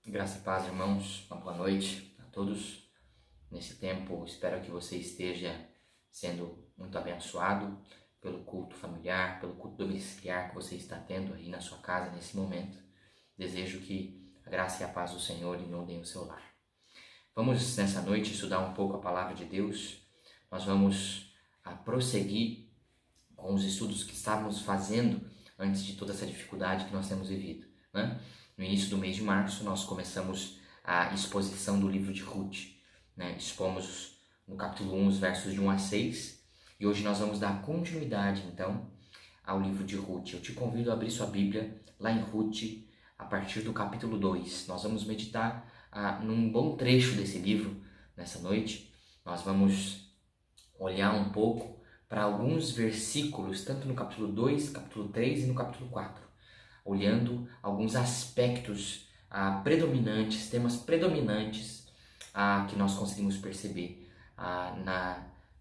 Graça e paz, irmãos. Uma boa noite a todos. Nesse tempo, espero que você esteja sendo muito abençoado pelo culto familiar, pelo culto domiciliar que você está tendo aí na sua casa nesse momento. Desejo que a graça e a paz do Senhor inundem o seu lar. Vamos, nessa noite, estudar um pouco a palavra de Deus. Nós vamos prosseguir com os estudos que estávamos fazendo antes de toda essa dificuldade que nós temos vivido, né? No início do mês de março, nós começamos a exposição do livro de Ruth, né? Expomos no capítulo 1 os versos de 1 a 6 e hoje nós vamos dar continuidade, então, ao livro de Ruth. Eu te convido a abrir sua Bíblia lá em Ruth, a partir do capítulo 2. Nós vamos meditar num bom trecho desse livro nessa noite. Nós vamos olhar um pouco para alguns versículos, tanto no capítulo 2, capítulo 3 e no capítulo 4, olhando alguns aspectos predominantes, temas predominantes que nós conseguimos perceber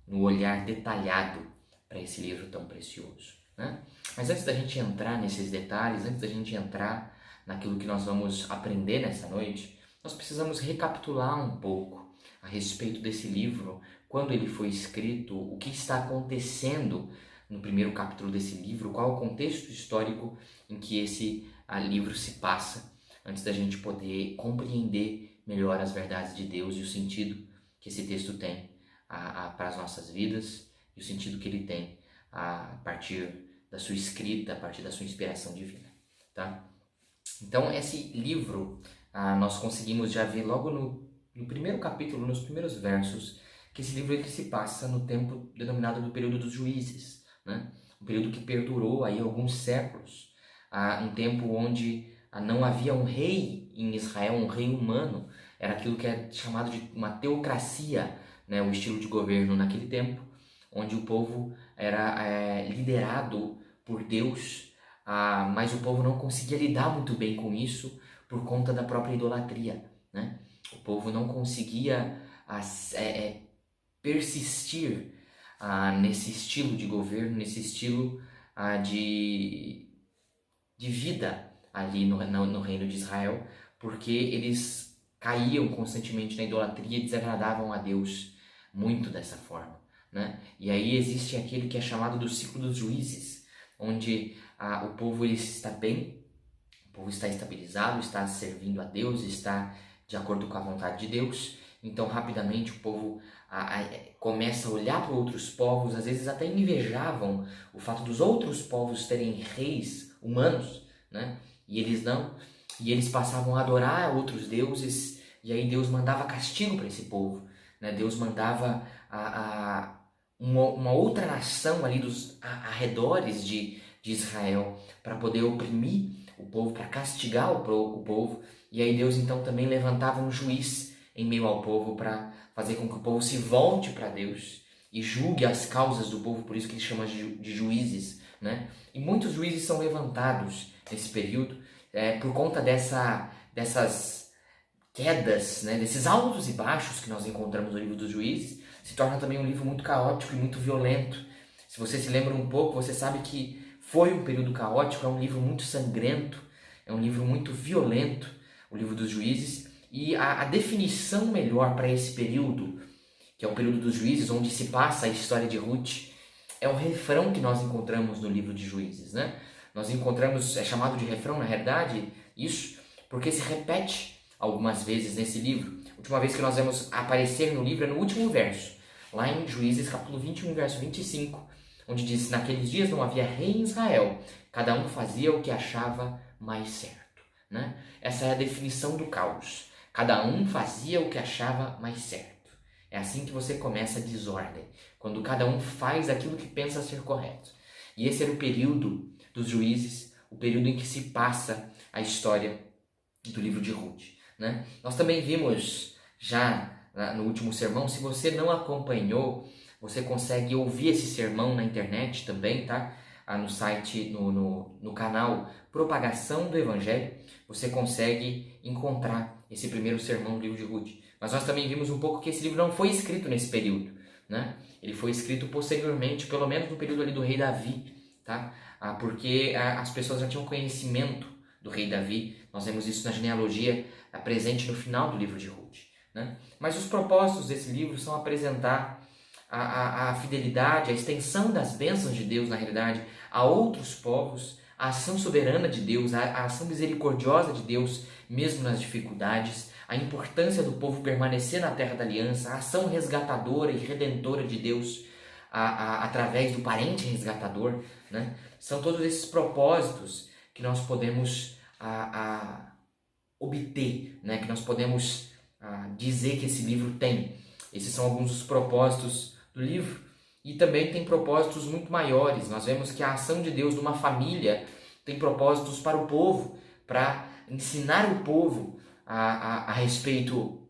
no olhar detalhado para esse livro tão precioso, né? Mas antes da gente entrar nesses detalhes, antes da gente entrar naquilo que nós vamos aprender nessa noite, nós precisamos recapitular um pouco a respeito desse livro, quando ele foi escrito, o que está acontecendo no primeiro capítulo desse livro, qual o contexto histórico em que esse livro se passa, antes da gente poder compreender melhor as verdades de Deus e o sentido que esse texto tem para as nossas vidas e o sentido que ele tem a partir da sua escrita, a partir da sua inspiração divina, tá? Então, esse livro, nós conseguimos já ver logo no primeiro capítulo, nos primeiros versos, que esse livro ele se passa no tempo denominado do período dos juízes, né? Um período que perdurou aí alguns séculos, um tempo onde não havia um rei em Israel, um rei humano, era aquilo que é chamado de uma teocracia, né? O estilo de governo naquele tempo, onde o povo era liderado por Deus, mas o povo não conseguia lidar muito bem com isso por conta da própria idolatria, né? O povo não conseguia persistir nesse estilo de governo, nesse estilo de vida ali no reino de Israel, porque eles caíam constantemente na idolatria e desagradavam a Deus muito dessa forma, né? E aí existe aquele que é chamado do ciclo dos juízes, onde o povo ele está bem, o povo está estabilizado, está servindo a Deus, está de acordo com a vontade de Deus. Então rapidamente o povo começa a olhar para outros povos, às vezes até invejavam o fato dos outros povos terem reis humanos, né? E eles não, e eles passavam a adorar outros deuses, e aí Deus mandava castigo para esse povo, né? Deus mandava uma outra nação ali dos arredores de Israel para poder oprimir o povo, para castigar o povo, e aí Deus então também levantava um juiz em meio ao povo para fazer com que o povo se volte para Deus e julgue as causas do povo, por isso que ele chama de juízes, né? E muitos juízes são levantados nesse período por conta dessas quedas, né? Desses altos e baixos que nós encontramos no livro dos juízes. Se torna também um livro muito caótico e muito violento. Se você se lembra um pouco, você sabe que foi um período caótico, é um livro muito sangrento, é um livro muito violento, o livro dos juízes. E a definição melhor para esse período, que é o período dos juízes, onde se passa a história de Ruth, é o refrão que nós encontramos no livro de Juízes, né? Nós encontramos, é chamado de refrão, na realidade, isso, porque se repete algumas vezes nesse livro. A última vez que nós vemos aparecer no livro é no último verso, lá em Juízes, capítulo 21, verso 25, onde diz: naqueles dias não havia rei em Israel, cada um fazia o que achava mais certo, né? Essa é a definição do caos. Cada um fazia o que achava mais certo. É assim que você começa a desordem, quando cada um faz aquilo que pensa ser correto. E esse era o período dos juízes, o período em que se passa a história do livro de Ruth, né? Nós também vimos já no último sermão, se você não acompanhou, você consegue ouvir esse sermão na internet também, tá? No site, no canal Propagação do Evangelho, você consegue encontrar esse primeiro sermão do livro de Ruth. Mas nós também vimos um pouco que esse livro não foi escrito nesse período, né? Ele foi escrito posteriormente, pelo menos no período ali do rei Davi, tá? Porque as pessoas já tinham conhecimento do rei Davi. Nós vemos isso na genealogia presente no final do livro de Ruth, né? Mas os propósitos desse livro são apresentar a fidelidade, a extensão das bênçãos de Deus, na realidade, a outros povos, a ação soberana de Deus, a ação misericordiosa de Deus, mesmo nas dificuldades, a importância do povo permanecer na terra da aliança, a ação resgatadora e redentora de Deus através do parente resgatador, né? São todos esses propósitos que nós podemos obter, né? Que nós podemos dizer que esse livro tem. Esses são alguns dos propósitos do livro. E também tem propósitos muito maiores. Nós vemos que a ação de Deus numa família tem propósitos para o povo, para ensinar o povo a respeito,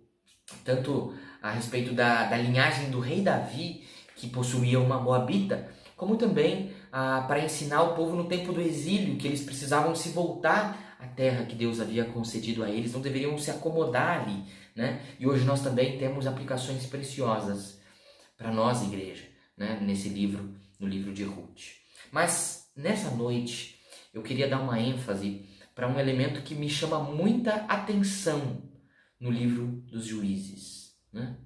tanto a respeito da linhagem do rei Davi, que possuía uma moabita, como também para ensinar o povo no tempo do exílio, que eles precisavam se voltar à terra que Deus havia concedido a eles, não deveriam se acomodar ali, né? E hoje nós também temos aplicações preciosas para nós, igreja, né? Nesse livro, no livro de Ruth. Mas nessa noite eu queria dar uma ênfase para um elemento que me chama muita atenção no livro dos Juízes, né?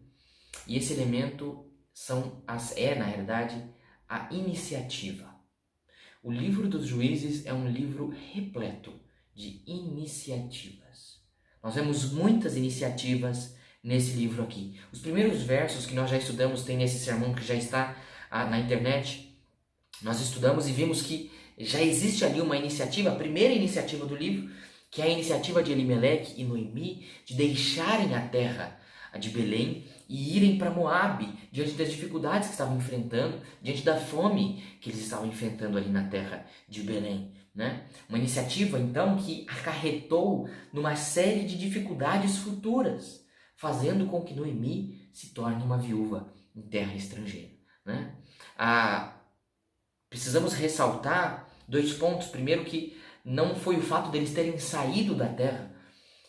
E esse elemento na realidade, a iniciativa. O livro dos Juízes é um livro repleto de iniciativas. Nós vemos muitas iniciativas nesse livro aqui. Os primeiros versos que nós já estudamos, tem nesse sermão que já está na internet, nós estudamos e vimos que já existe ali uma iniciativa, a primeira iniciativa do livro, que é a iniciativa de Elimeleque e Noemi de deixarem a terra de Belém e irem para Moabe diante das dificuldades que estavam enfrentando, diante da fome que eles estavam enfrentando ali na terra de Belém, né? Uma iniciativa, então, que acarretou numa série de dificuldades futuras, fazendo com que Noemi se torne uma viúva em terra estrangeira, né? Precisamos ressaltar 2 pontos. Primeiro, que não foi o fato deles terem saído da terra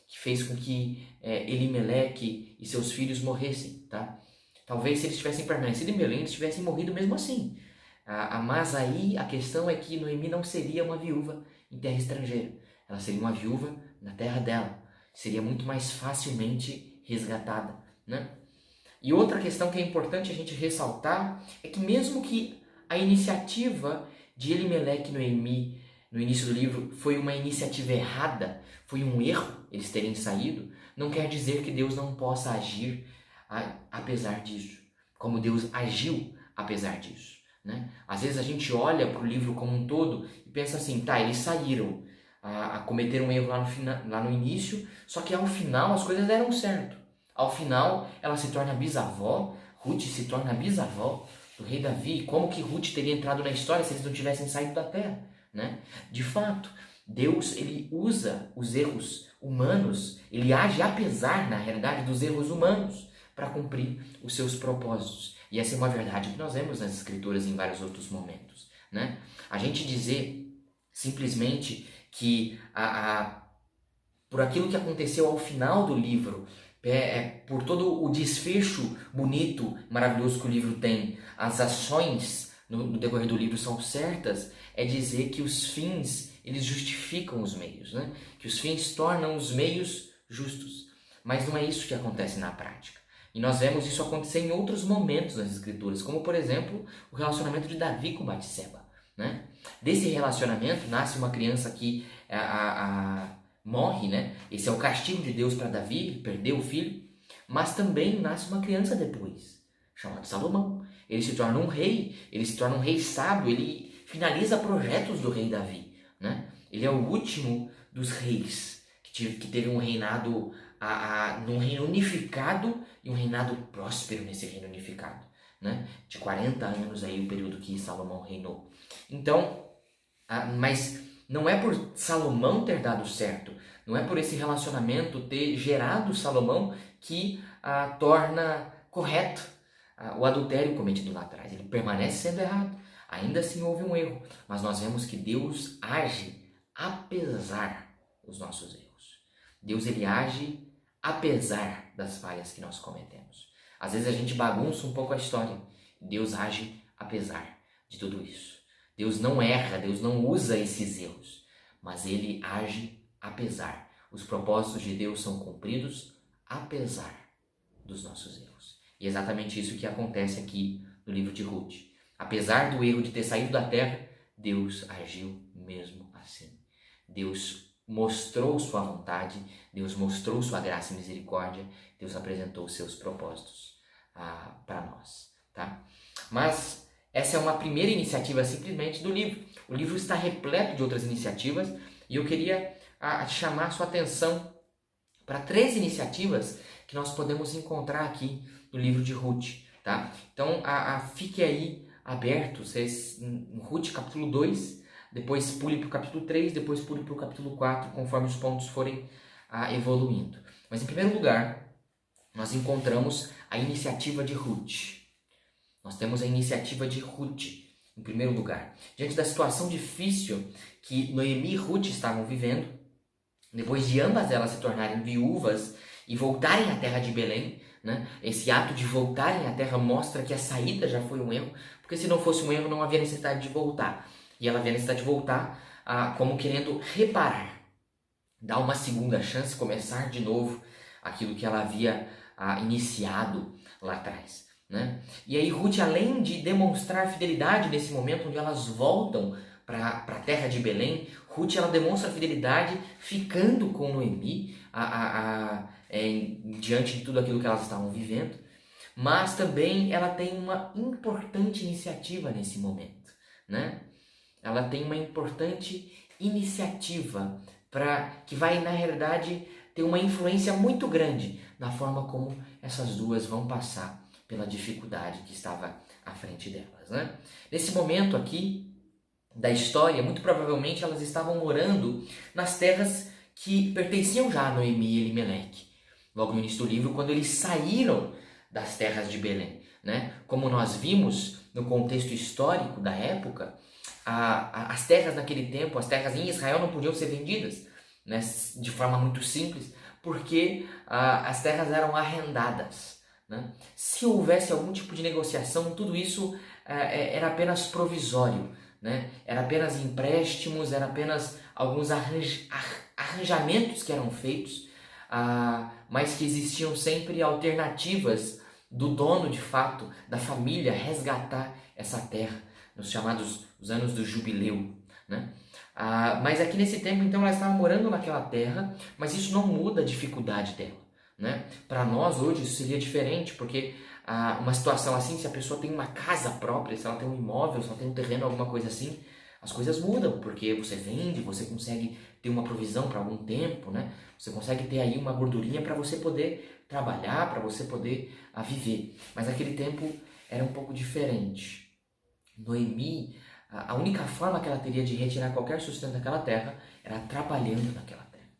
que fez com que Elimeleque e seus filhos morressem, tá? Talvez se eles tivessem permanecido em Belém, eles tivessem morrido mesmo assim. Mas aí a questão é que Noemi não seria uma viúva em terra estrangeira. Ela seria uma viúva na terra dela. Seria muito mais facilmente resgatada, né? E outra questão que é importante a gente ressaltar é que mesmo que a iniciativa de Elimeleque e Noemi no início do livro foi uma iniciativa errada, foi um erro eles terem saído, não quer dizer que Deus não possa agir apesar disso, como Deus agiu apesar disso, né? Às vezes a gente olha para o livro como um todo e pensa assim, tá, eles saíram, cometeram um erro lá no início, só que ao final as coisas deram certo. Ao final ela se torna bisavó, Ruth se torna bisavó do rei Davi. Como que Ruth teria entrado na história se eles não tivessem saído da terra, né? De fato, Deus, ele usa os erros humanos, ele age apesar, na realidade, dos erros humanos para cumprir os seus propósitos. E essa é uma verdade que nós vemos nas Escrituras em vários outros momentos, né? A gente dizer simplesmente que por aquilo que aconteceu ao final do livro, por todo o desfecho bonito, maravilhoso que o livro tem, as ações no decorrer do livro são certas, é dizer que os fins, eles justificam os meios, né? Que os fins tornam os meios justos. Mas não é isso que acontece na prática. E nós vemos isso acontecer em outros momentos nas Escrituras, como, por exemplo, o relacionamento de Davi com Batseba, né? Desse relacionamento nasce uma criança que morre, né? Esse é o castigo de Deus para Davi, ele perdeu o filho. Mas também nasce uma criança depois, chamado Salomão. Ele se torna um rei, ele se torna um rei sábio, ele finaliza projetos do rei Davi, né? Ele é o último dos reis que teve um reinado, num reino unificado e um reinado próspero nesse reino unificado, né? De 40 anos aí o período que Salomão reinou. Então, mas não é por Salomão ter dado certo, não é por esse relacionamento ter gerado Salomão que torna correto o adultério cometido lá atrás. Ele permanece sendo errado. Ainda assim houve um erro, mas nós vemos que Deus age apesar dos nossos erros. Deus, ele age apesar das falhas que nós cometemos. Às vezes a gente bagunça um pouco a história. Deus age apesar de tudo isso. Deus não erra, Deus não usa esses erros, mas ele age apesar. Os propósitos de Deus são cumpridos apesar dos nossos erros. E é exatamente isso que acontece aqui no livro de Ruth. Apesar do erro de ter saído da terra, Deus agiu mesmo assim. Deus mostrou sua vontade, Deus mostrou sua graça e misericórdia, Deus apresentou seus propósitos para nós, tá? Mas essa é uma primeira iniciativa simplesmente do livro. O livro está repleto de outras iniciativas e eu queria chamar sua atenção para 3 iniciativas que nós podemos encontrar aqui no livro de Ruth, tá? Então, fique aí aberto, vocês, em Ruth capítulo 2, depois pule para o capítulo 3, depois pule para o capítulo 4, conforme os pontos forem evoluindo. Mas, em primeiro lugar, nós encontramos a iniciativa de Ruth. Nós temos a iniciativa de Ruth, em primeiro lugar. Diante da situação difícil que Noemi e Ruth estavam vivendo, depois de ambas elas se tornarem viúvas e voltarem à terra de Belém, né? Esse ato de voltarem à terra mostra que a saída já foi um erro, porque se não fosse um erro não havia necessidade de voltar. E ela havia necessidade de voltar como querendo reparar, dar uma segunda chance, começar de novo aquilo que ela havia iniciado lá atrás, né? E aí Ruth, além de demonstrar fidelidade nesse momento onde elas voltam para a terra de Belém, Ruth ela demonstra fidelidade ficando com Noemi diante de tudo aquilo que elas estavam vivendo, mas também ela tem uma importante iniciativa nesse momento, né? Ela tem uma importante iniciativa que vai, na realidade, ter uma influência muito grande na forma como essas duas vão passar pela dificuldade que estava à frente delas, né? Nesse momento aqui da história, muito provavelmente elas estavam morando nas terras que pertenciam já a Noemi e Elimeleque. Logo no início do livro, quando eles saíram das terras de Belém, né? Como nós vimos no contexto histórico da época, as terras naquele tempo, as terras em Israel não podiam ser vendidas, né? De forma muito simples, porque as terras eram arrendadas, né? Se houvesse algum tipo de negociação, tudo isso era apenas provisório, né? Era apenas empréstimos, era apenas alguns arranjamentos que eram feitos, mas que existiam sempre alternativas do dono de fato, da família, resgatar essa terra, nos chamados os anos do jubileu, né? Mas aqui nesse tempo, então, ela estava morando naquela terra, mas isso não muda a dificuldade dela, né? Para nós hoje isso seria diferente, porque uma situação assim, se a pessoa tem uma casa própria, se ela tem um imóvel, se ela tem um terreno, alguma coisa assim, as coisas mudam, porque você vende, você consegue ter uma provisão para algum tempo, né? Você consegue ter aí uma gordurinha para você poder trabalhar, para você poder viver. Mas naquele tempo era um pouco diferente. Noemi, a única forma que ela teria de retirar qualquer sustento daquela terra era trabalhando naquela terra,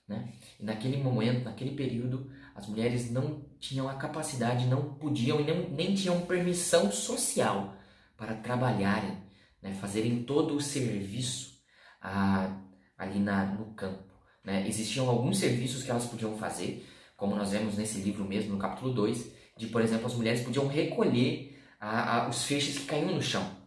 né? E naquele momento, naquele período, as mulheres não tinham a capacidade, não podiam e nem tinham permissão social para trabalharem, né? Fazerem todo o serviço ali no campo, né? Existiam alguns serviços que elas podiam fazer, como nós vemos nesse livro mesmo, no capítulo 2, de, por exemplo, as mulheres podiam recolher os feixes que caíam no chão.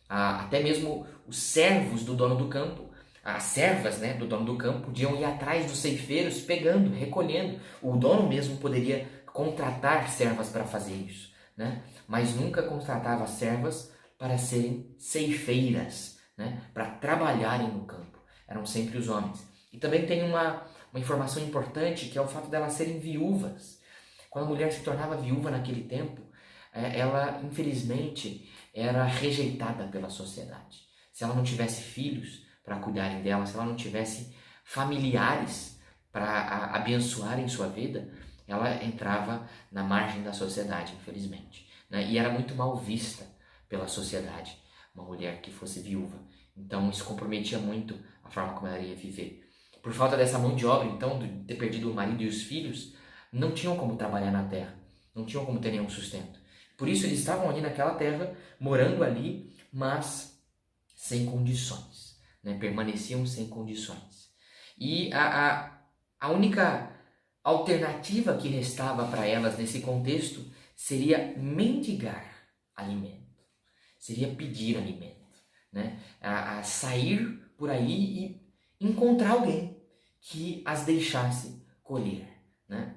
Até mesmo os servos do dono do campo, as servas, né, do dono do campo, podiam ir atrás dos ceifeiros, pegando, recolhendo. O dono mesmo poderia contratar servas para fazer isso, né? Mas nunca contratava servas para serem ceifeiras, né, para trabalharem no campo. Eram sempre os homens. E também tem uma informação importante, que é o fato delas serem viúvas. Quando a mulher se tornava viúva naquele tempo, ela, infelizmente, era rejeitada pela sociedade. Se ela não tivesse filhos para cuidarem dela, se ela não tivesse familiares para abençoarem sua vida, ela entrava na margem da sociedade, infelizmente, né? E era muito mal vista pela sociedade, uma mulher que fosse viúva. Então isso comprometia muito a forma como ela ia viver. Por falta dessa mão de obra, então, de ter perdido o marido e os filhos, não tinham como trabalhar na terra, não tinham como ter nenhum sustento. Por isso eles estavam ali naquela terra, morando ali, mas sem condições, né? Permaneciam sem condições. E a única alternativa que restava para elas nesse contexto seria mendigar alimento, seria pedir alimento, né? A sair por aí e encontrar alguém que as deixasse colher, né?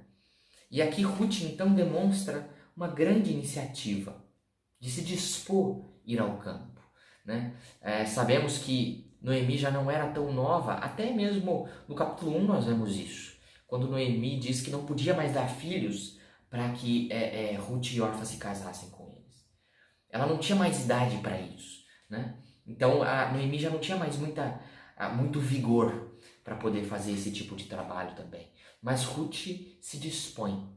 E aqui Ruth então demonstra uma grande iniciativa de se dispor a ir ao campo, né? Sabemos que Noemi já não era tão nova, até mesmo no capítulo 1 nós vemos isso, quando Noemi diz que não podia mais dar filhos para que Ruth e Orfa se casassem com eles. Ela não tinha mais idade para isso, né? Então a Noemi já não tinha mais muito vigor para poder fazer esse tipo de trabalho também. Mas Ruth se dispõe.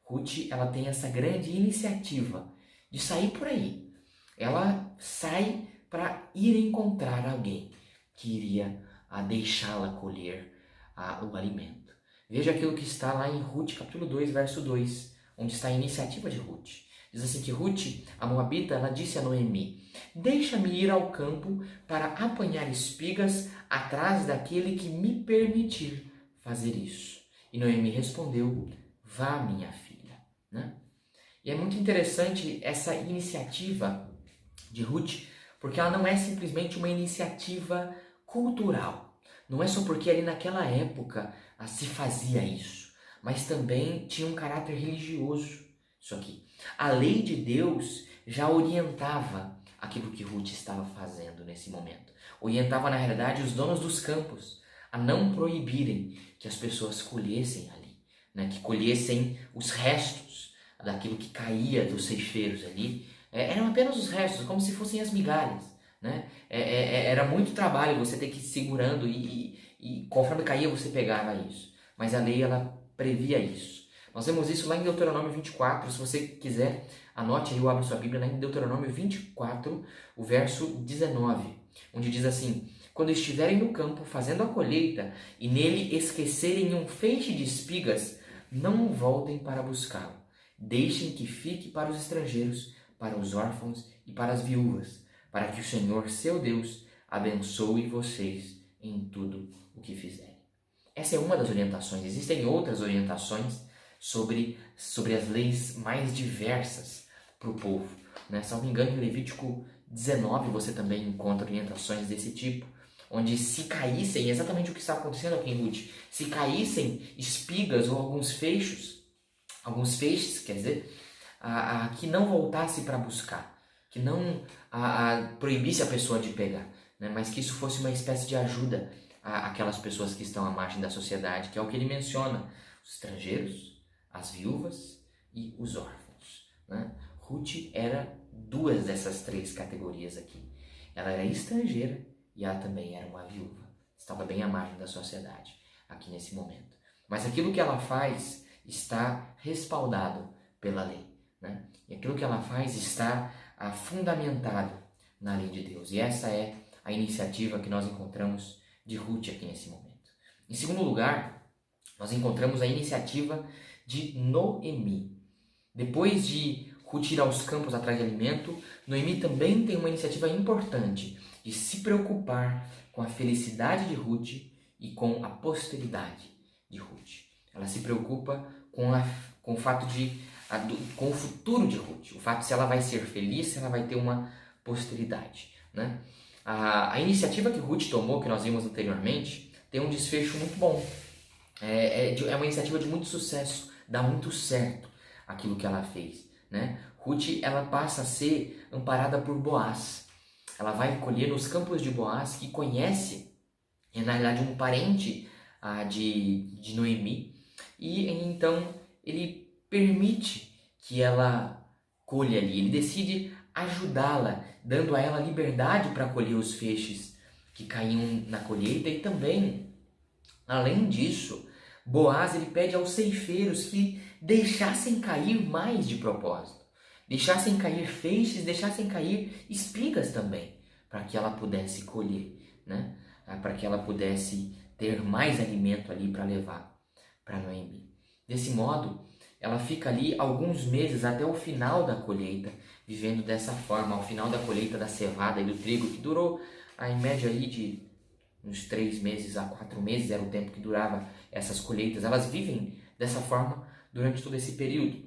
Ruth, ela tem essa grande iniciativa de sair por aí. Ela sai para ir encontrar alguém que iria deixá-la colher o alimento. Veja aquilo que está lá em Ruth, capítulo 2, verso 2, onde está a iniciativa de Ruth. Diz assim que Ruth, a moabita, ela disse a Noemi: deixa-me ir ao campo para apanhar espigas atrás daquele que me permitir fazer isso. E Noemi respondeu: vá, minha filha. Né? E é muito interessante essa iniciativa de Ruth, porque ela não é simplesmente uma iniciativa cultural. Não é só porque ali naquela época se fazia isso, mas também tinha um caráter religioso isso aqui. A lei de Deus já orientava aquilo que Ruth estava fazendo nesse momento. Orientava, na realidade, os donos dos campos a não proibirem que as pessoas colhessem ali, né? Que colhessem os restos daquilo que caía dos ceifeiros ali. Eram apenas os restos, como se fossem as migalhas, né? Era muito trabalho você ter que ir segurando e conforme caía você pegava isso. Mas a lei, ela previa isso. Nós vemos isso lá em Deuteronômio 24, se você quiser, anote aí ou abra sua Bíblia, lá em Deuteronômio 24, o verso 19, onde diz assim: quando estiverem no campo fazendo a colheita e nele esquecerem um feixe de espigas, não voltem para buscá-lo. Deixem que fique para os estrangeiros, para os órfãos e para as viúvas, para que o Senhor, seu Deus, abençoe vocês em tudo o que fizerem. Essa é uma das orientações. Existem outras orientações sobre as leis mais diversas para o povo. Né? Se não me engano, em Levítico 19 você também encontra orientações desse tipo, onde se caíssem, exatamente o que está acontecendo aqui em Ruth, se caíssem espigas ou alguns feixes, quer dizer, que não voltasse para buscar, que não proibisse a pessoa de pegar, né? Mas que isso fosse uma espécie de ajuda àquelas pessoas que estão à margem da sociedade, que é o que ele menciona: os estrangeiros, as viúvas e os órfãos. Né? Ruth era duas dessas três categorias aqui. Ela era estrangeira e ela também era uma viúva. Estava bem à margem da sociedade aqui nesse momento. Mas aquilo que ela faz está respaldado pela lei. Né? E aquilo que ela faz está fundamentado na lei de Deus. E essa é a iniciativa que nós encontramos de Ruth aqui nesse momento. Em segundo lugar, nós encontramos a iniciativa de Noemi. Depois de Ruth ir aos campos atrás de alimento, Noemi também tem uma iniciativa importante de se preocupar com a felicidade de Ruth e com a posteridade de Ruth. Ela se preocupa com o fato com o futuro de Ruth, o fato de se ela vai ser feliz, se ela vai ter uma posteridade. Né? A iniciativa que Ruth tomou, que nós vimos anteriormente, tem um desfecho muito bom. É uma iniciativa de muito sucesso. Dá muito certo aquilo que ela fez, né? Ruth, ela passa a ser amparada por Boaz. Ela vai colher nos campos de Boaz, que conhece, na realidade, um parente de Noemi. E então ele permite que ela colha ali. Ele decide ajudá-la, dando a ela liberdade para colher os feixes que caíam na colheita. E também, além disso, Boaz, ele pede aos ceifeiros que deixassem cair mais de propósito, deixassem cair feixes, deixassem cair espigas também, para que ela pudesse colher, né? Para que ela pudesse ter mais alimento ali para levar para Noemi. Desse modo, ela fica ali alguns meses até o final da colheita, vivendo dessa forma, ao final da colheita da cevada e do trigo, que durou em média aí de uns 3 meses a 4 meses, era o tempo que durava essas colheitas. Elas vivem dessa forma durante todo esse período.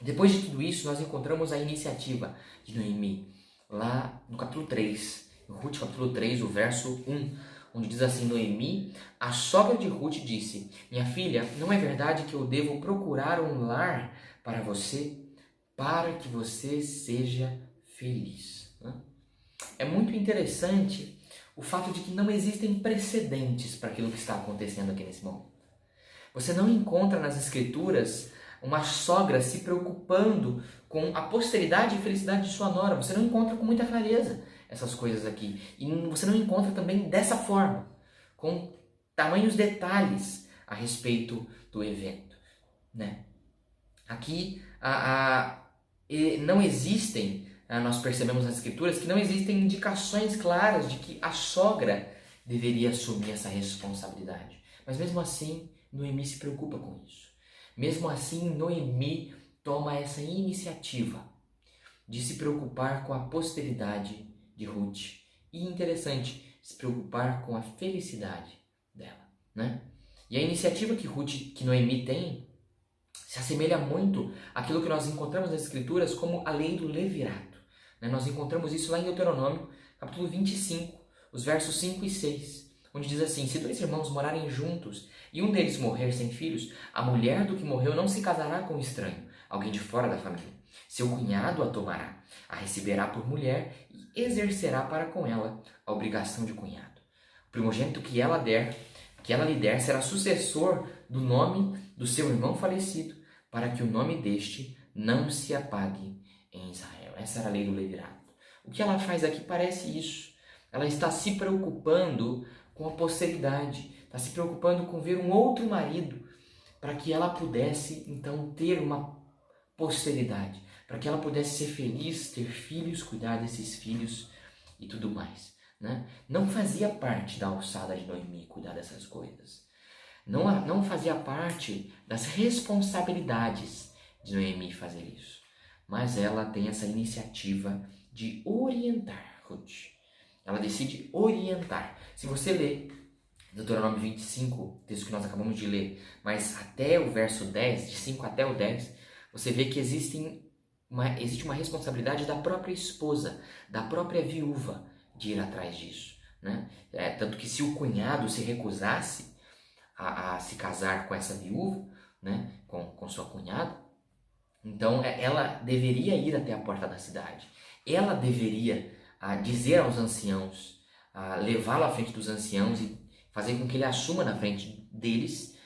Depois de tudo isso, nós encontramos a iniciativa de Noemi, lá no capítulo 3, em Ruth capítulo 3, o verso 1, onde diz assim: Noemi, a sogra de Ruth, disse: minha filha, não é verdade que eu devo procurar um lar para que você seja feliz? É muito interessante o fato de que não existem precedentes para aquilo que está acontecendo aqui nesse momento. Você não encontra nas escrituras uma sogra se preocupando com a posteridade e felicidade de sua nora. Você não encontra com muita clareza essas coisas aqui. E você não encontra também dessa forma, com tamanhos detalhes a respeito do evento, né? Aqui não existem, nós percebemos nas escrituras que não existem indicações claras de que a sogra deveria assumir essa responsabilidade. Mas mesmo assim, Noemi se preocupa com isso. Mesmo assim, Noemi toma essa iniciativa de se preocupar com a posteridade de Ruth. E interessante, se preocupar com a felicidade dela, né? E a iniciativa que Noemi tem se assemelha muito àquilo que nós encontramos nas Escrituras como a lei do levirato. Nós encontramos isso lá em Deuteronômio, capítulo 25, os versos 5 e 6, onde diz assim: se dois irmãos morarem juntos e um deles morrer sem filhos, a mulher do que morreu não se casará com um estranho, alguém de fora da família. Seu cunhado a tomará, a receberá por mulher e exercerá para com ela a obrigação de cunhado. O primogênito que ela lhe der será sucessor do nome do seu irmão falecido, para que o nome deste não se apague em Israel. Essa era a lei do levirato. O que ela faz aqui parece isso. Ela está se preocupando com a posteridade, está se preocupando com ver um outro marido, para que ela pudesse então ter uma posteridade, para que ela pudesse ser feliz, ter filhos, cuidar desses filhos e tudo mais, né? Não fazia parte da alçada de Noemi cuidar dessas coisas. Não fazia parte das responsabilidades de Noemi fazer isso. Mas ela tem essa iniciativa de orientar Ruth. Ela decide orientar. Se você ler Deuteronômio 25, texto que nós acabamos de ler, mas até o verso 10, de 5 até o 10, você vê que existe uma responsabilidade da própria esposa, da própria viúva, de ir atrás disso, né? Tanto que se o cunhado se recusasse a se casar com essa viúva, né, com sua cunhada, então ela deveria ir até a porta da cidade. Ela deveria dizer aos anciãos, levá-lo à frente dos anciãos e fazer com que ele assuma na frente deles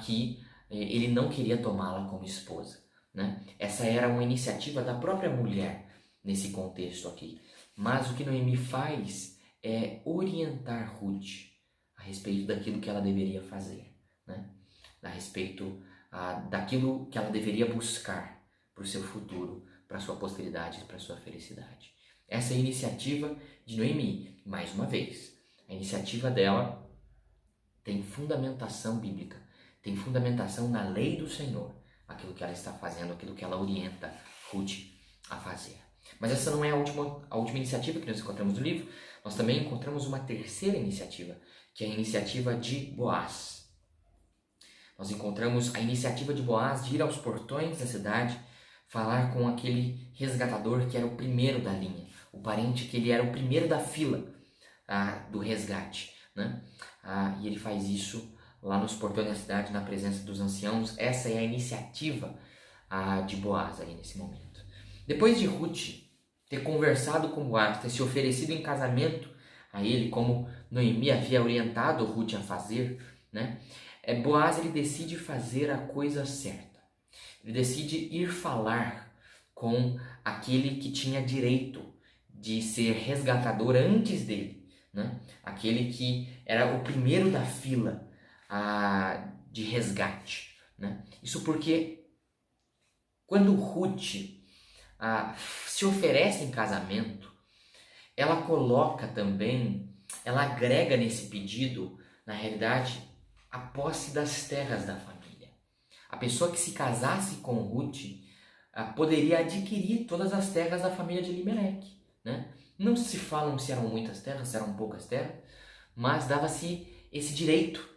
que ele não queria tomá-la como esposa, né? Essa era uma iniciativa da própria mulher nesse contexto aqui. Mas o que Noemi faz é orientar Ruth a respeito daquilo que ela deveria fazer, né? A respeito daquilo que ela deveria buscar para o seu futuro, para a sua posteridade, para a sua felicidade. Essa é a iniciativa de Noemi. Mais uma vez, a iniciativa dela tem fundamentação bíblica, tem fundamentação na lei do Senhor, aquilo que ela está fazendo, aquilo que ela orienta Ruth a fazer. Mas essa não é a última iniciativa que nós encontramos no livro. Nós também encontramos uma terceira iniciativa, que é a iniciativa de Boaz. Nós encontramos a iniciativa de Boaz de ir aos portões da cidade, falar com aquele resgatador que era o primeiro da linha, o parente que ele era o primeiro da fila do resgate, né? E ele faz isso lá nos portões da cidade, na presença dos anciãos. Essa é a iniciativa de Boaz ali nesse momento. Depois de Ruth ter conversado com Boaz, ter se oferecido em casamento a ele, como Noemi havia orientado Ruth a fazer, né? Boaz ele decide fazer a coisa certa. Ele decide ir falar com aquele que tinha direito de ser resgatador antes dele, né? Aquele que era o primeiro da fila de resgate, né? Isso porque quando Ruth se oferece em casamento, ela coloca também, ela agrega nesse pedido, na realidade, a posse das terras da família. A pessoa que se casasse com Ruth poderia adquirir todas as terras da família de Elimeleque, né? Não se falam se eram muitas terras, se eram poucas terras, mas dava-se esse direito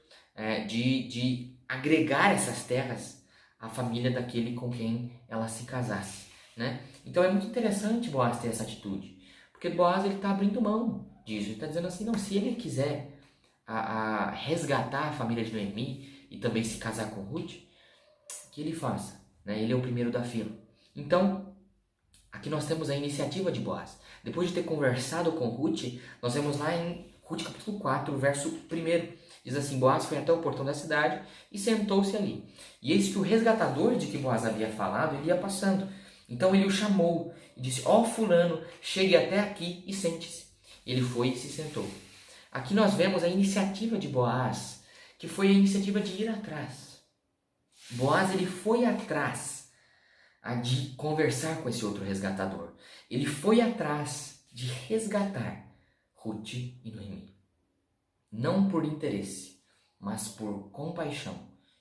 de agregar essas terras à família daquele com quem ela se casasse, né? Então é muito interessante Boaz ter essa atitude, porque Boaz está abrindo mão disso, ele está dizendo assim, não, se ele quiser a resgatar a família de Noemi e também se casar com Ruth, que ele faça, né? Ele é o primeiro da fila. Então, aqui nós temos a iniciativa de Boaz. Depois de ter conversado com Ruth, nós vemos lá em Ruth capítulo 4, verso 1. Diz assim: Boaz foi até o portão da cidade e sentou-se ali. E eis que o resgatador de que Boaz havia falado, ele ia passando. Então ele o chamou e disse: ó fulano, chegue até aqui e sente-se. Ele foi e se sentou. Aqui nós vemos a iniciativa de Boaz, que foi a iniciativa de ir atrás. Boaz, ele foi atrás de conversar com esse outro resgatador. Ele foi atrás de resgatar Ruth e Noemi. Não por interesse, mas por compaixão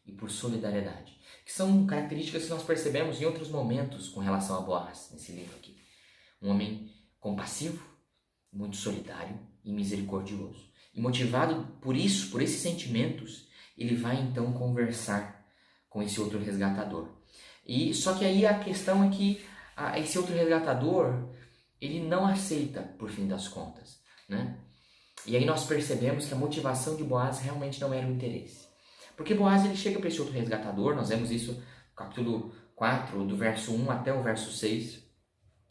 e por solidariedade, que são características que nós percebemos em outros momentos com relação a Boaz, nesse livro aqui. Um homem compassivo, muito solidário e misericordioso. E motivado por isso, por esses sentimentos, ele vai então conversar com esse outro resgatador. E só que aí a questão é que esse outro resgatador, ele não aceita por fim das contas, né? E aí nós percebemos que a motivação de Boaz realmente não era o interesse. Porque Boaz, ele chega para esse outro resgatador, nós vemos isso no capítulo 4, do verso 1 até o verso 6.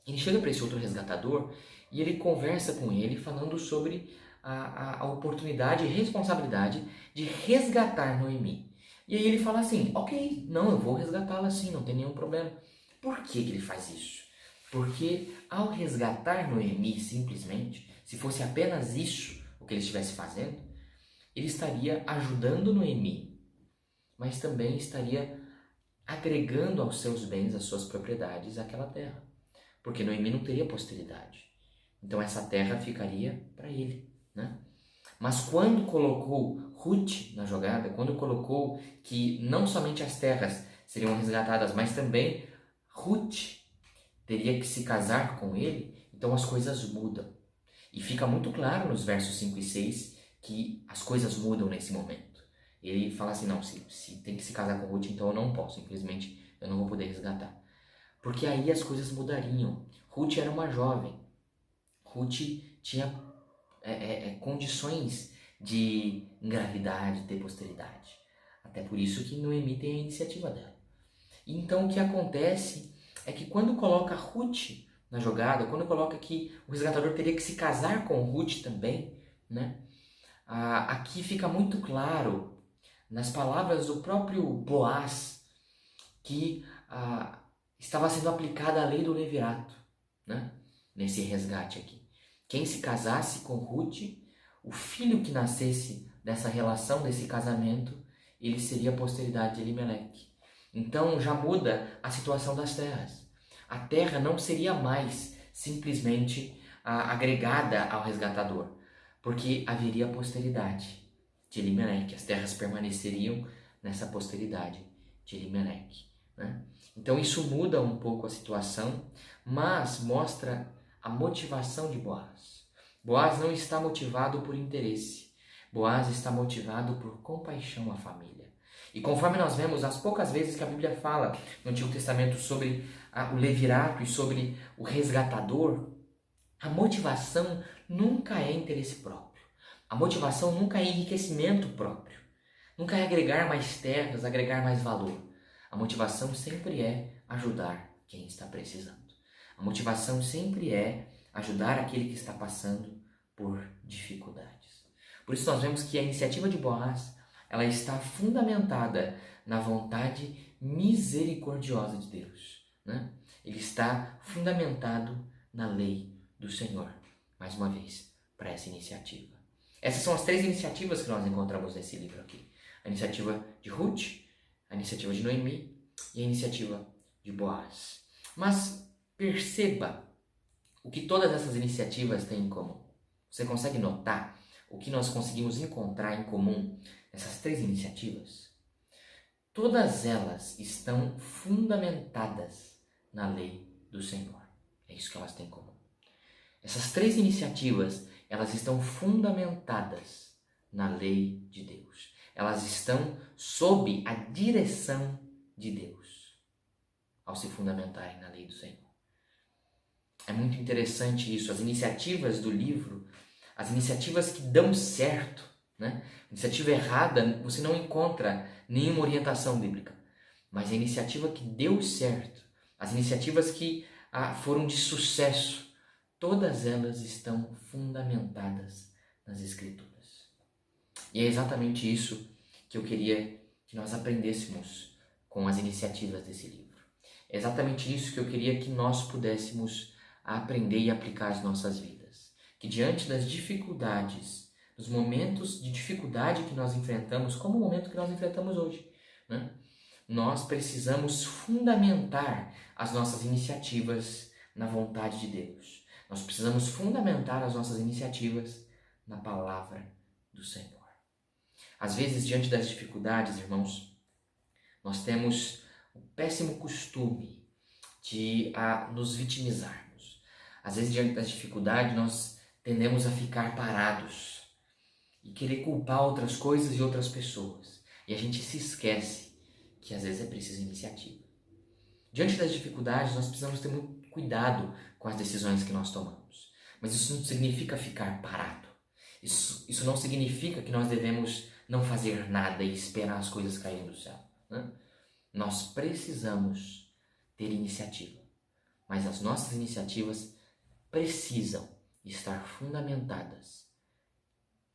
Ele chega para esse outro resgatador e ele conversa com ele falando sobre a oportunidade e responsabilidade de resgatar Noemi. E aí ele fala assim: ok, não, eu vou resgatá-la sim, não tem nenhum problema. Por que que ele faz isso? Porque ao resgatar Noemi simplesmente, se fosse apenas isso o que ele estivesse fazendo, ele estaria ajudando Noemi, mas também estaria agregando aos seus bens, às suas propriedades, aquela terra. Porque Noemi não teria posteridade. Então essa terra ficaria para ele, né? Mas quando colocou Ruth na jogada, quando colocou que não somente as terras seriam resgatadas, mas também Ruth teria que se casar com ele, então as coisas mudam. E fica muito claro nos versos 5 e 6 que as coisas mudam nesse momento. Ele fala assim: não, se tem que se casar com Ruth, então eu não posso, infelizmente eu não vou poder resgatar. Porque aí as coisas mudariam. Ruth era uma jovem. Ruth tinha condições de engravidar, de ter posteridade. Até por isso que Noemi tem a iniciativa dela. Então o que acontece é que quando coloca Ruth na jogada, quando coloca que o resgatador teria que se casar com Ruth também, né? Aqui fica muito claro, nas palavras do próprio Boaz, que estava sendo aplicada a lei do levirato, né? Nesse resgate aqui. Quem se casasse com Ruth, o filho que nascesse dessa relação, desse casamento, ele seria a posteridade de Elimeleque. Então já muda a situação das terras. A terra não seria mais simplesmente agregada ao resgatador, porque haveria posteridade de Elimeleque. As terras permaneceriam nessa posteridade de Elimeleque, né? Então isso muda um pouco a situação, mas mostra a motivação de Boaz. Boaz não está motivado por interesse. Boaz está motivado por compaixão à família. E conforme nós vemos, as poucas vezes que a Bíblia fala no Antigo Testamento sobre o levirato e sobre o resgatador, a motivação nunca é interesse próprio. A motivação nunca é enriquecimento próprio. Nunca é agregar mais terras, agregar mais valor. A motivação sempre é ajudar quem está precisando. A motivação sempre é ajudar aquele que está passando por dificuldades. Por isso nós vemos que a iniciativa de Boaz, ela está fundamentada na vontade misericordiosa de Deus, né? Ele está fundamentado na lei do Senhor, mais uma vez, para essa iniciativa. Essas são as 3 iniciativas que nós encontramos nesse livro aqui. A iniciativa de Ruth, a iniciativa de Noemi e a iniciativa de Boaz. Mas perceba o que todas essas iniciativas têm em comum. Você consegue notar o que nós conseguimos encontrar em comum nessas 3 iniciativas? Todas elas estão fundamentadas na lei do Senhor. É isso que elas têm em comum. Essas 3 iniciativas, elas estão fundamentadas na lei de Deus. Elas estão sob a direção de Deus, ao se fundamentarem na lei do Senhor. É muito interessante isso. As iniciativas do livro, as iniciativas que dão certo, né? Iniciativa errada, você não encontra nenhuma orientação bíblica. Mas a iniciativa que deu certo, as iniciativas que foram de sucesso, todas elas estão fundamentadas nas Escrituras. E é exatamente isso que eu queria que nós aprendêssemos com as iniciativas desse livro. É exatamente isso que eu queria que nós pudéssemos aprender e aplicar às nossas vidas. Que diante das dificuldades, dos momentos de dificuldade que nós enfrentamos, como o momento que nós enfrentamos hoje, né? Nós precisamos fundamentar as nossas iniciativas na vontade de Deus. Nós precisamos fundamentar as nossas iniciativas na palavra do Senhor. Às vezes, diante das dificuldades, irmãos, nós temos o péssimo costume de nos vitimizarmos. Às vezes, diante das dificuldades, nós tendemos a ficar parados e querer culpar outras coisas e outras pessoas. E a gente se esquece que às vezes é preciso iniciativa. Diante das dificuldades, nós precisamos ter muito cuidado com as decisões que nós tomamos. Mas isso não significa ficar parado. Isso não significa que nós devemos não fazer nada e esperar as coisas caírem do céu, né? Nós precisamos ter iniciativa. Mas as nossas iniciativas precisam estar fundamentadas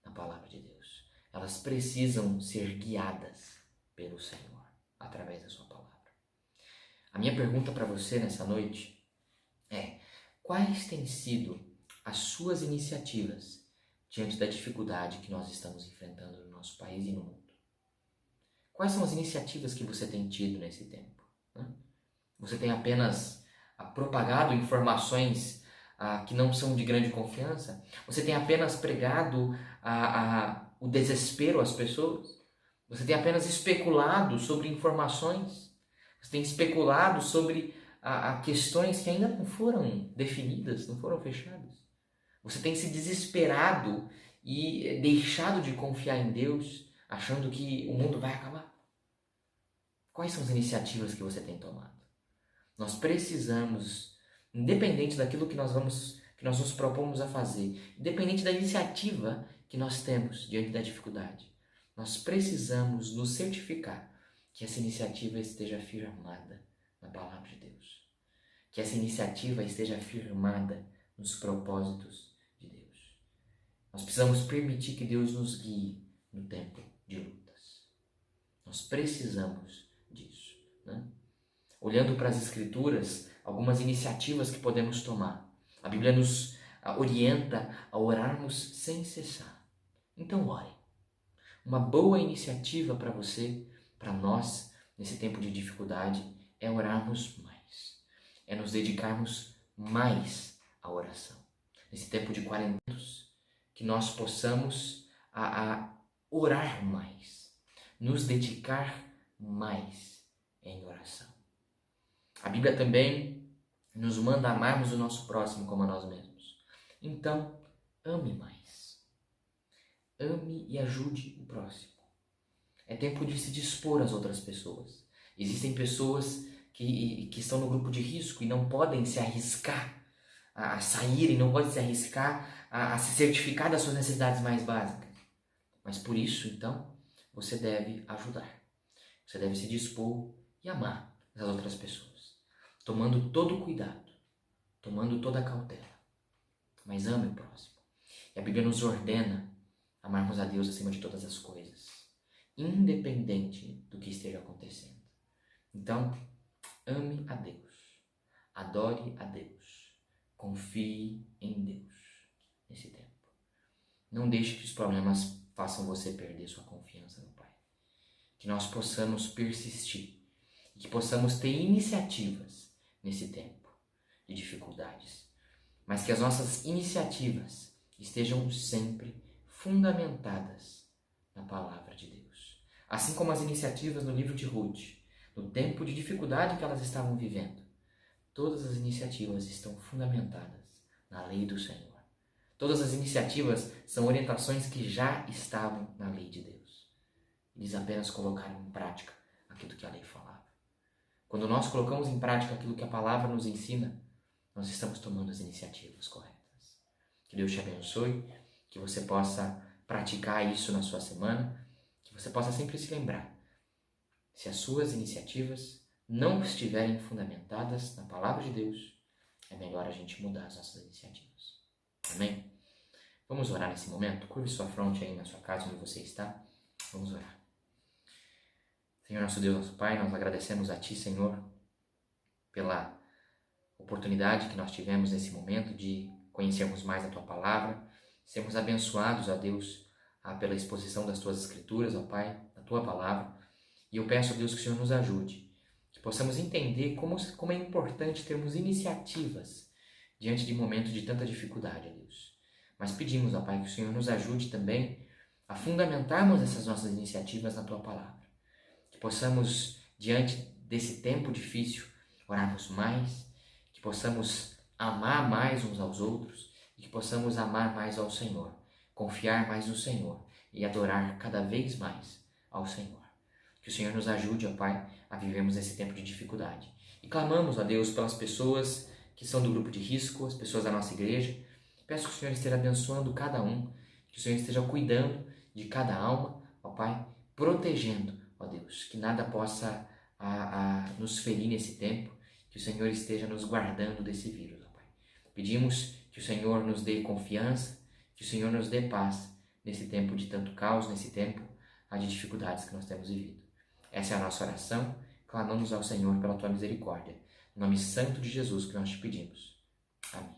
na palavra de Deus. Elas precisam ser guiadas pelo Senhor, através da sua palavra. A minha pergunta para você nessa noite é: quais têm sido as suas iniciativas diante da dificuldade que nós estamos enfrentando no nosso país e no mundo? Quais são as iniciativas que você tem tido nesse tempo, né? Você tem apenas propagado informações que não são de grande confiança? Você tem apenas pregado o desespero às pessoas? Você tem apenas especulado sobre informações? Você tem especulado sobre questões que ainda não foram definidas, não foram fechadas? Você tem se desesperado e deixado de confiar em Deus, achando que o mundo vai acabar? Quais são as iniciativas que você tem tomado? Nós precisamos, independente daquilo que nós nos propomos a fazer, independente da iniciativa que nós temos diante da dificuldade, nós precisamos nos certificar que essa iniciativa esteja firmada na palavra de Deus. Que essa iniciativa esteja firmada nos propósitos de Deus. Nós precisamos permitir que Deus nos guie no tempo de lutas. Nós precisamos disso, né? Olhando para as Escrituras, algumas iniciativas que podemos tomar. A Bíblia nos orienta a orarmos sem cessar. Então ore. Uma boa iniciativa para você, para nós, nesse tempo de dificuldade, é orarmos mais. É nos dedicarmos mais à oração. Nesse tempo de quarentena, que nós possamos orar mais. Nos dedicar mais em oração. A Bíblia também nos manda amarmos o nosso próximo como a nós mesmos. Então, ame mais. Ame e ajude o próximo. É tempo de se dispor às outras pessoas. Existem pessoas que estão no grupo de risco e não podem se arriscar a sair, e não podem se arriscar a se certificar das suas necessidades mais básicas. Mas por isso, então, você deve ajudar. Você deve se dispor e amar as outras pessoas, tomando todo o cuidado, tomando toda a cautela. Mas ame o próximo. E a Bíblia nos ordena amarmos a Deus acima de todas as coisas, independente do que esteja acontecendo. Então, ame a Deus, adore a Deus, confie em Deus nesse tempo. Não deixe que os problemas façam você perder sua confiança no Pai. Que nós possamos persistir e que possamos ter iniciativas nesse tempo de dificuldades, mas que as nossas iniciativas estejam sempre fundamentadas na palavra de Deus. Assim como as iniciativas no livro de Ruth, no tempo de dificuldade que elas estavam vivendo, todas as iniciativas estão fundamentadas na lei do Senhor. Todas as iniciativas são orientações que já estavam na lei de Deus. Eles apenas colocaram em prática aquilo que a lei falava. Quando nós colocamos em prática aquilo que a palavra nos ensina, nós estamos tomando as iniciativas corretas. Que Deus te abençoe, que você possa praticar isso na sua semana, que você possa sempre se lembrar. Se as suas iniciativas não estiverem fundamentadas na palavra de Deus, é melhor a gente mudar as nossas iniciativas. Amém? Vamos orar nesse momento? Curve sua fronte aí na sua casa onde você está. Vamos orar. Senhor, nosso Deus, nosso Pai, nós agradecemos a Ti, Senhor, pela oportunidade que nós tivemos nesse momento de conhecermos mais a Tua Palavra, sermos abençoados, ó Deus, pela exposição das Tuas Escrituras, ó Pai, da Tua Palavra. E eu peço, ó Deus, que o Senhor nos ajude, que possamos entender como é importante termos iniciativas diante de momentos de tanta dificuldade, ó Deus. Mas pedimos, ó Pai, que o Senhor nos ajude também a fundamentarmos essas nossas iniciativas na Tua Palavra. Que possamos, diante desse tempo difícil, orarmos mais, que possamos amar mais uns aos outros e que possamos amar mais ao Senhor, confiar mais no Senhor e adorar cada vez mais ao Senhor. Que o Senhor nos ajude, ó Pai, a vivermos esse tempo de dificuldade. E clamamos, ó Deus, pelas pessoas que são do grupo de risco, as pessoas da nossa igreja. Peço que o Senhor esteja abençoando cada um, que o Senhor esteja cuidando de cada alma, ó Pai, protegendo, ó Deus, que nada possa nos ferir nesse tempo, que o Senhor esteja nos guardando desse vírus, ó Pai. Pedimos que o Senhor nos dê confiança, que o Senhor nos dê paz nesse tempo de tanto caos, nesse tempo de dificuldades que nós temos vivido. Essa é a nossa oração, clamamos ao Senhor pela Tua misericórdia. No nome santo de Jesus que nós te pedimos. Amém.